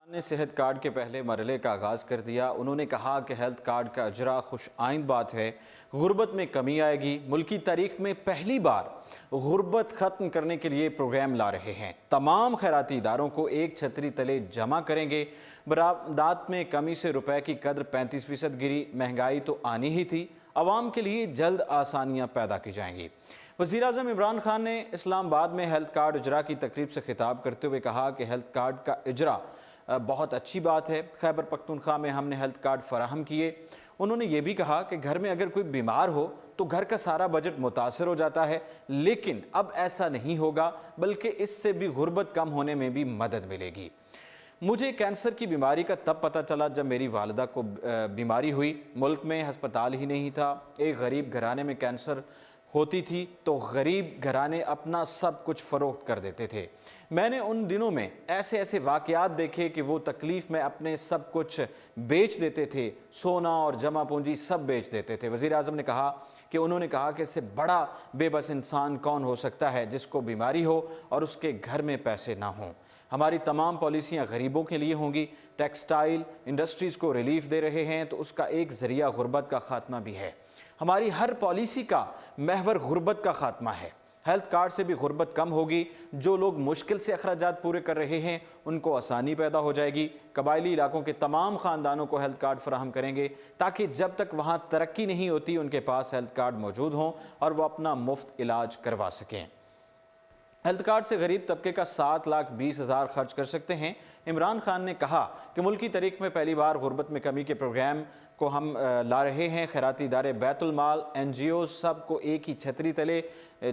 نے सेहत कार्ड के पहले मरहले का आगाज़ कर दिया। उन्होंने कहा कि हेल्थ कार्ड का अजरा खुश आइंद बात है, गुर्बत में कमी आएगी। मुल्की तारीख में पहली बार गुर्बत ख़त्म करने के लिए प्रोग्राम ला रहे हैं। तमाम खैराती इदारों को एक छतरी तले जमा करेंगे। बरामदात में कमी से रुपए की कदर 35% गिरी। महंगाई तो आनी ही थी, अवाम के लिए जल्द आसानियाँ पैदा की जाएंगी। वज़ीर-ए-आज़म इमरान खान ने इस्लामाबाद में हेल्थ कार्ड इजरा की तकरीब से खिताब करते हुए कहा कि हेल्थ कार्ड का इजरा बहुत अच्छी बात है। खैबर पख्तूनख्वा में हमने हेल्थ कार्ड फराहम किए। उन्होंने ये भी कहा कि घर में अगर कोई बीमार हो तो घर का सारा बजट मुतासर हो जाता है, लेकिन अब ऐसा नहीं होगा, बल्कि इससे भी गुर्बत कम होने में भी मदद मिलेगी। मुझे कैंसर की बीमारी का तब पता चला जब मेरी वालिदा को बीमारी हुई। मुल्क में हस्पताल ही नहीं था। एक गरीब घराने में कैंसर होती थी तो गरीब घराने अपना सब कुछ फ़रोख्त कर देते थे। मैंने उन दिनों में ऐसे ऐसे वाक़यात देखे कि वो तकलीफ़ में अपने सब कुछ बेच देते थे, सोना और जमा पूंजी सब बेच देते थे। वज़ीर-ए-आज़म ने कहा कि उन्होंने कहा कि इससे बड़ा बेबस इंसान कौन हो सकता है जिसको बीमारी हो और उसके घर में पैसे ना हों। हमारी तमाम पॉलिसियाँ गरीबों के लिए होंगी। टेक्सटाइल इंडस्ट्रीज़ को रिलीफ दे रहे हैं तो उसका एक ज़रिया गुर्बत का ख़ात्मा भी है। हमारी हर पॉलिसी का महवर गुर्बत का खात्मा है। हेल्थ कार्ड से भी गुर्बत कम होगी। जो लोग मुश्किल से अखराजात पूरे कर रहे हैं उनको आसानी पैदा हो जाएगी। कबायली इलाकों के तमाम ख़ानदानों को हेल्थ कार्ड फराहम करेंगे ताकि जब तक वहाँ तरक्की नहीं होती उनके पास हेल्थ कार्ड मौजूद हों और वो अपना मुफ्त इलाज करवा सकें। हेल्थ कार्ड से गरीब तबके का 7,20,000 खर्च कर सकते हैं। इमरान खान ने कहा कि मुल्क की तारीख में पहली बार गुर्बत में कमी के प्रोग्राम को हम ला रहे हैं। खैराती इदारे, बैतुल माल, NGO सब को एक ही छतरी तले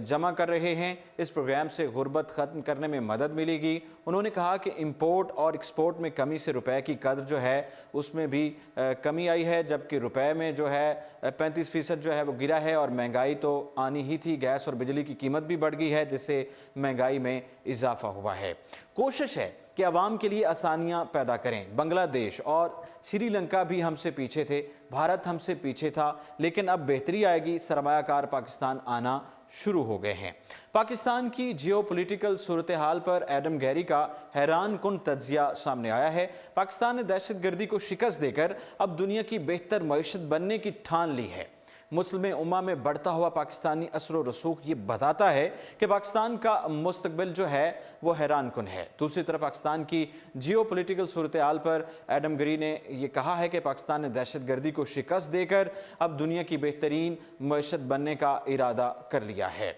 जमा कर रहे हैं। इस प्रोग्राम से गुर्बत ख़त्म करने में मदद मिलेगी। उन्होंने कहा कि इंपोर्ट और एक्सपोर्ट में कमी से रुपए की कदर जो है उसमें भी कमी आई है, जबकि रुपए में जो है 35% जो है वो गिरा है और महंगाई तो आनी ही थी। गैस और बिजली की कीमत भी बढ़ गई है जिससे महंगाई में इजाफा हुआ है। कोशिश है कि अवाम के लिए आसानियाँ पैदा करें। बांग्लादेश और श्रीलंका भी हमसे पीछे थे, भारत हमसे पीछे था, लेकिन अब बेहतरी आएगी। सरमायाकार पाकिस्तान आना शुरू हो गए हैं। पाकिस्तान की जियोपॉलिटिकल सूरत हाल पर एडम गैरी का हैरान कुन तज्जिया सामने आया है। पाकिस्तान ने दहशतगर्दी को शिकस्त देकर अब दुनिया की बेहतर मईशत बनने की ठान ली है। मुस्लिम उम्मा में बढ़ता हुआ पाकिस्तानी असर व रसूख ये बताता है कि पाकिस्तान का मुस्तकबिल जो है वो हैरान कुन है। दूसरी तरफ पाकिस्तान की जियोपॉलिटिकल सूरत हाल पर एडम गैरी ने यह कहा है कि पाकिस्तान ने दहशतगर्दी को शिकस्त देकर अब दुनिया की बेहतरीन मईशत बनने का इरादा कर लिया है।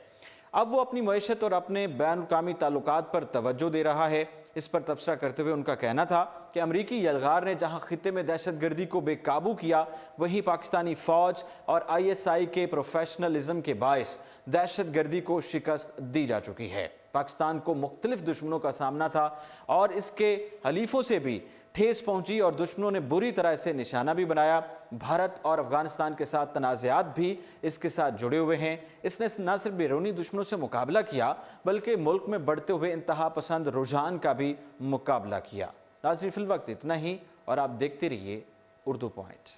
अब वो अपनी मईशत और अपने बैन-अवी ताल्लुकात पर तवज्जो दे रहा है। इस पर तबसरा करते हुए उनका कहना था कि अमरीकी यलगार ने जहां खित्ते में दहशतगर्दी को बेकाबू किया, वहीं पाकिस्तानी फ़ौज और ISI के प्रोफेशनलिज्म के बायस दहशतगर्दी को शिकस्त दी जा चुकी है। पाकिस्तान को मुख्तलिफ दुश्मनों का सामना था और इसके हलीफों से भी ठेस पहुंची और दुश्मनों ने बुरी तरह से निशाना भी बनाया। भारत और अफगानिस्तान के साथ तनाज़ात भी इसके साथ जुड़े हुए हैं। इसने न सिर्फ बैरूनी दुश्मनों से मुकाबला किया बल्कि मुल्क में बढ़ते हुए इंतहा पसंद रुझान का भी मुकाबला किया। नाज़रीन, फिल वक्त इतना ही और आप देखते रहिए उर्दू पॉइंट।